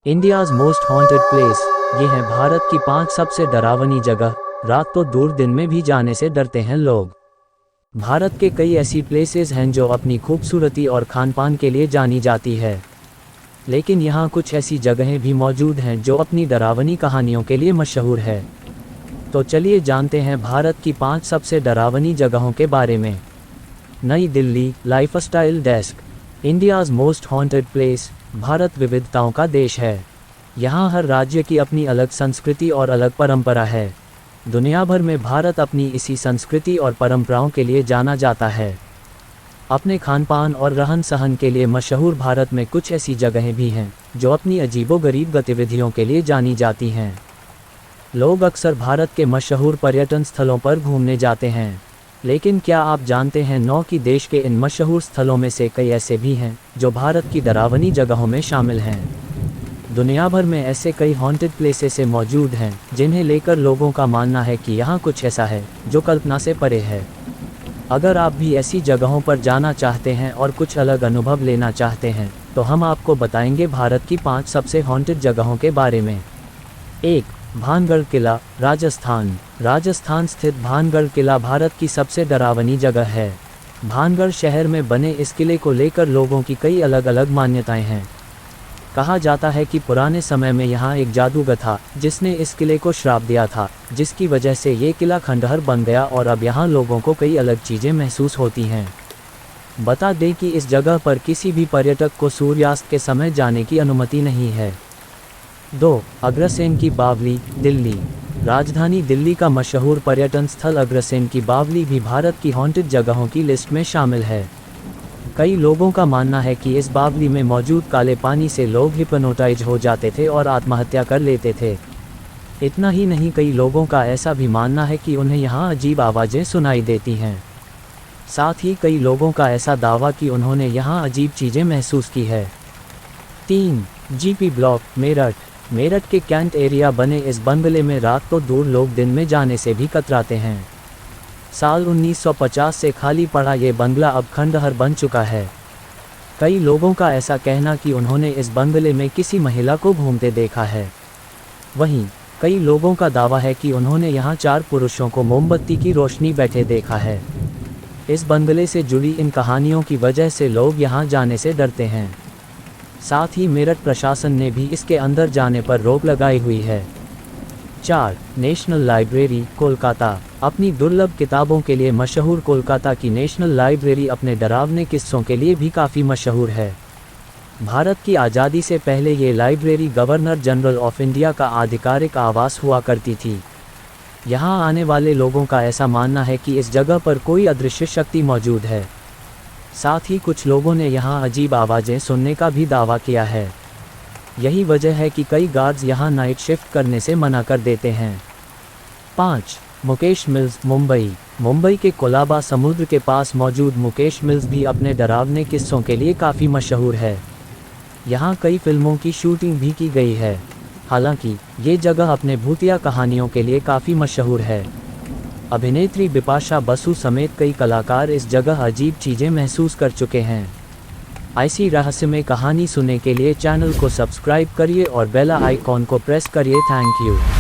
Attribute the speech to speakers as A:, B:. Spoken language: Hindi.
A: India's most haunted place. ये है भारत की 5 सबसे डरावनी जगह। रात तो दूर, दिन में भी जाने से डरते हैं लोग। भारत के कई ऐसी प्लेसेस हैं जो अपनी खूबसूरती और खान-पान के लिए जानी जाती है, लेकिन यहाँ कुछ ऐसी जगहें भी मौजूद हैं जो अपनी डरावनी कहानियों के लिए मशहूर है। तो चलिए जानते हैं भारत की 5 सबसे डरावनी जगहों के बारे में। नई Delhi lifestyle desk. India's most haunted place. Bharat विविधताओं का देश है। यहाँ हर राज्य की अपनी अलग संस्कृति और अलग परंपरा है। दुनिया भर में भारत अपनी इसी संस्कृति और परंपराओं के लिए जाना जाता है। अपने खानपान और रहन सहन के लिए मशहूर भारत में कुछ ऐसी जगहें भी हैं जो अपनी अजीबोगरीब गतिविधियों के लिए जानी जाती हैं। लोग अक्सर भारत के मशहूर पर्यटन स्थलों पर घूमने जाते हैं, लेकिन क्या आप जानते हैं कि देश के इन मशहूर स्थलों में से कई ऐसे भी हैं जो भारत की डरावनी जगहों में शामिल हैं। दुनिया भर में ऐसे कई हॉन्टेड प्लेसेस मौजूद हैं जिन्हें लेकर लोगों का मानना है कि यहाँ कुछ ऐसा है जो कल्पना से परे है। अगर आप भी ऐसी जगहों पर जाना चाहते हैं और कुछ अलग अनुभव लेना चाहते हैं, तो हम आपको बताएंगे भारत की 5 सबसे हॉन्टेड जगहों के बारे में। 1. भानगढ़ किला, राजस्थान। राजस्थान स्थित भानगढ़ किला भारत की सबसे डरावनी जगह है। भानगढ़ शहर में बने इस किले को लेकर लोगों की कई अलग अलग मान्यताएं हैं। कहा जाता है कि पुराने समय में यहाँ एक जादूगर था जिसने इस किले को श्राप दिया था, जिसकी वजह से ये किला खंडहर बन गया और अब यहाँ लोगों को कई अलग चीज़ें महसूस होती हैं। बता दें कि इस जगह पर किसी भी पर्यटक को सूर्यास्त के समय जाने की अनुमति नहीं है। 2. अग्रसेन की बावली, दिल्ली। राजधानी दिल्ली का मशहूर पर्यटन स्थल अग्रसेन की बावली भी भारत की हॉन्टेड जगहों की लिस्ट में शामिल है। कई लोगों का मानना है कि इस बावली में मौजूद काले पानी से लोग हिप्नोटाइज हो जाते थे और आत्महत्या कर लेते थे। इतना ही नहीं, कई लोगों का ऐसा भी मानना है कि उन्हें यहाँ अजीब आवाज़ें सुनाई देती हैं। साथ ही कई लोगों का ऐसा दावा कि उन्होंने यहाँ अजीब चीज़ें महसूस की है। 3. GP block, Meerut. मेरठ के कैंट एरिया बने इस बंगले में रात तो दूर, लोग दिन में जाने से भी कतराते हैं। साल 1950 से खाली पड़ा ये बंगला अब खंडहर बन चुका है। कई लोगों का ऐसा कहना कि उन्होंने इस बंगले में किसी महिला को घूमते देखा है। वहीं कई लोगों का दावा है कि उन्होंने यहाँ 4 पुरुषों को मोमबत्ती की रोशनी बैठे देखा है। इस बंगले से जुड़ी इन कहानियों की वजह से लोग यहाँ जाने से डरते हैं। साथ ही मेरठ प्रशासन ने भी इसके अंदर जाने पर रोक लगाई हुई है। 4. National library, Kolkata. अपनी दुर्लभ किताबों के लिए मशहूर कोलकाता की नेशनल लाइब्रेरी अपने डरावने किस्सों के लिए भी काफ़ी मशहूर है। भारत की आज़ादी से पहले ये library governor general of India का आधिकारिक आवास हुआ करती थी। यहाँ आने वाले लोगों का ऐसा मानना है कि इस जगह पर कोई अदृश्य शक्ति मौजूद है। साथ ही कुछ लोगों ने यहाँ अजीब आवाज़ें सुनने का भी दावा किया है। यही वजह है कि कई गार्ड्स यहाँ नाइट शिफ्ट करने से मना कर देते हैं। 5. मुकेश मिल्स, मुंबई। मुंबई के कोलाबा समुद्र के पास मौजूद मुकेश मिल्स भी अपने डरावने किस्सों के लिए काफ़ी मशहूर है। यहाँ कई फिल्मों की शूटिंग भी की गई है। हालांकि ये जगह अपने भूतिया कहानियों के लिए काफ़ी मशहूर है। अभिनेत्री बिपाशा बसु समेत कई कलाकार इस जगह अजीब चीज़ें महसूस कर चुके हैं। ऐसी रहस्यमय कहानी सुनने के लिए चैनल को सब्सक्राइब करिए और बेल आइकॉन को प्रेस करिए। Thank you.